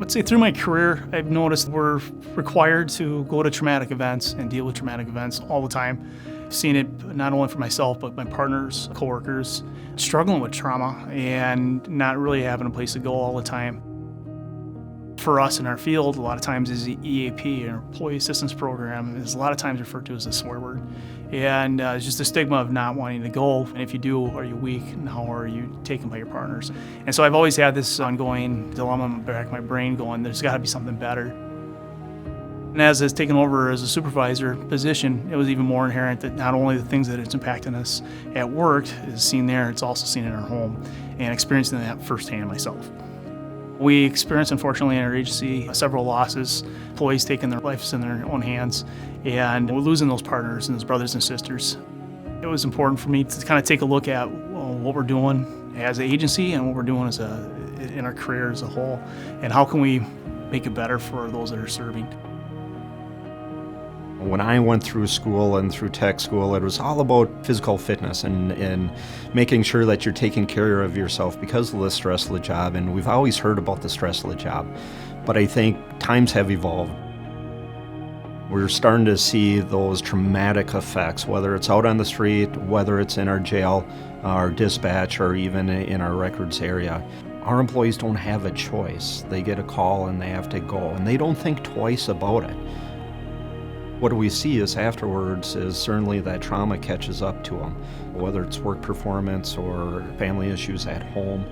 would say through my career, I've noticed we're required to go to traumatic events and deal with traumatic events all the time. I've seen it not only for myself, but my partners, coworkers, struggling with trauma and not really having a place to go all the time. For us in our field, a lot of times is the EAP, or Employee Assistance Program, is a lot of times referred to as a swear word. And it's just a stigma of not wanting to go. And if you do, are you weak? And how are you taken by your partners? And so I've always had this ongoing dilemma in the back of my brain going, there's got to be something better. And as it's taken over as a supervisor position, it was even more inherent that not only the things that it's impacting us at work is seen there, it's also seen in our home, and experiencing that firsthand myself. We experienced, unfortunately, in our agency several losses, employees taking their lives in their own hands, and we're losing those partners and those brothers and sisters. It was important for me to kind of take a look at what we're doing as an agency and what we're doing in our career as a whole, and how can we make it better for those that are serving. When I went through school and through tech school, it was all about physical fitness and making sure that you're taking care of yourself because of the stress of the job. And we've always heard about the stress of the job. But I think times have evolved. We're starting to see those traumatic effects, whether it's out on the street, whether it's in our jail, our dispatch, or even in our records area. Our employees don't have a choice. They get a call and they have to go, and they don't think twice about it. What we see is afterwards is certainly that trauma catches up to them, whether it's work performance or family issues at home,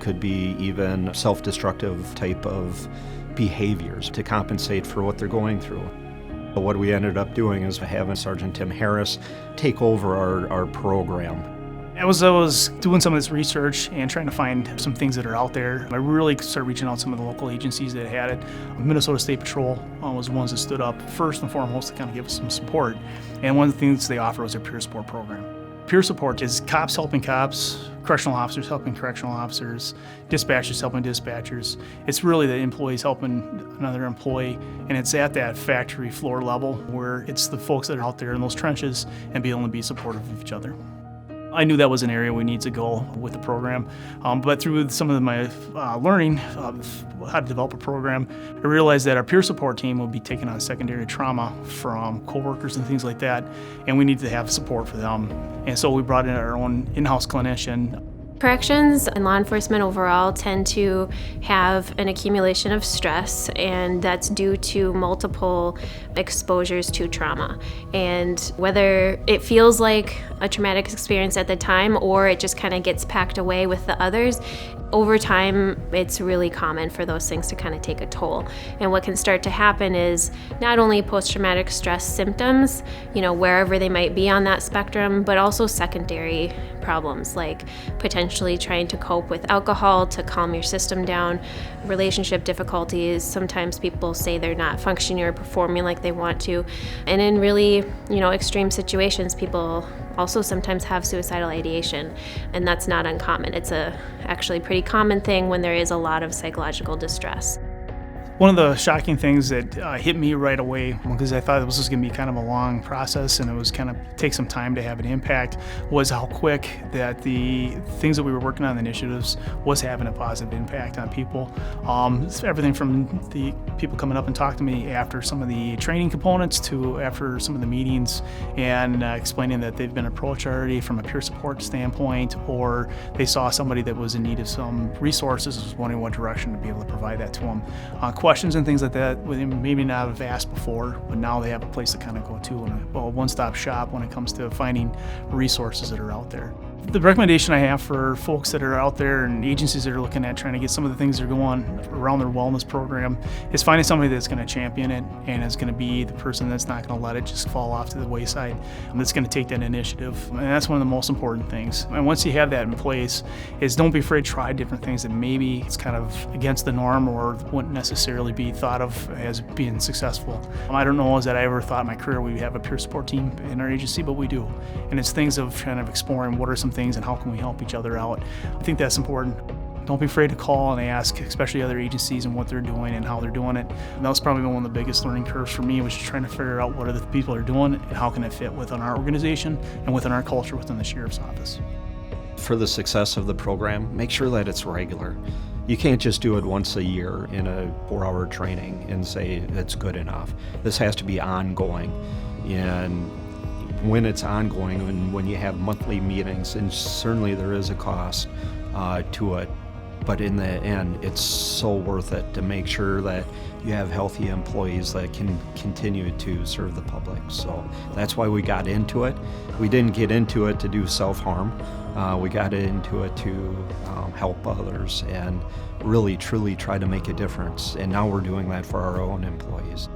could be even self-destructive type of behaviors to compensate for what they're going through. But what we ended up doing is having Sergeant Tim Harris take over our program. As I was doing some of this research and trying to find some things that are out there, I really started reaching out to some of the local agencies that had it. Minnesota State Patrol was the ones that stood up first and foremost to kind of give us some support. And one of the things they offer was their peer support program. Peer support is cops helping cops, correctional officers helping correctional officers, dispatchers helping dispatchers. It's really the employees helping another employee, and it's at that factory floor level where it's the folks that are out there in those trenches and be able to be supportive of each other. I knew that was an area we need to go with the program, but through some of my learning of how to develop a program, I realized that our peer support team would be taking on secondary trauma from coworkers and things like that, and we need to have support for them. And so we brought in our own in-house clinician. Corrections and law enforcement overall tend to have an accumulation of stress, and that's due to multiple exposures to trauma. And whether it feels like a traumatic experience at the time or it just kind of gets packed away with the others, over time it's really common for those things to kind of take a toll. And what can start to happen is not only post-traumatic stress symptoms, wherever they might be on that spectrum, but also secondary problems like potentially trying to cope with alcohol to calm your system down, relationship difficulties. Sometimes people say they're not functioning or performing like they want to. And in really, extreme situations, people also sometimes have suicidal ideation, and that's not uncommon. It's actually pretty common thing when there is a lot of psychological distress. One of the shocking things that hit me right away, because I thought this was going to be kind of a long process and it was kind of take some time to have an impact, was how quick that the things that we were working on, the initiatives, was having a positive impact on people. Everything from the people coming up and talking to me after some of the training components to after some of the meetings and explaining that they've been approached already from a peer support standpoint, or they saw somebody that was in need of some resources, was wondering what direction to be able to provide that to them. Questions and things like that they maybe not have asked before, but now they have a place to kind of go to, and a one-stop shop when it comes to finding resources that are out there. The recommendation I have for folks that are out there and agencies that are looking at trying to get some of the things that are going around their wellness program is finding somebody that's going to champion it and is going to be the person that's not going to let it just fall off to the wayside, and that's going to take that initiative. And that's one of the most important things. And once you have that in place, is don't be afraid to try different things that maybe it's kind of against the norm or wouldn't necessarily be thought of as being successful. I don't know that I ever thought in my career we'd have a peer support team in our agency, but we do. And it's things of kind of exploring what are some things and how can we help each other out. I think that's important. Don't be afraid to call and ask, especially other agencies and what they're doing and how they're doing it. And that was probably one of the biggest learning curves for me, was just trying to figure out what other people are doing and how can it fit within our organization and within our culture within the sheriff's office. For the success of the program, make sure that it's regular. You can't just do it once a year in a 4-hour training and say it's good enough. This has to be ongoing. And when it's ongoing and when you have monthly meetings, and certainly there is a cost to it, but in the end, it's so worth it to make sure that you have healthy employees that can continue to serve the public. So that's why we got into it. We didn't get into it to do self-harm. We got into it to help others and really, truly try to make a difference. And now we're doing that for our own employees.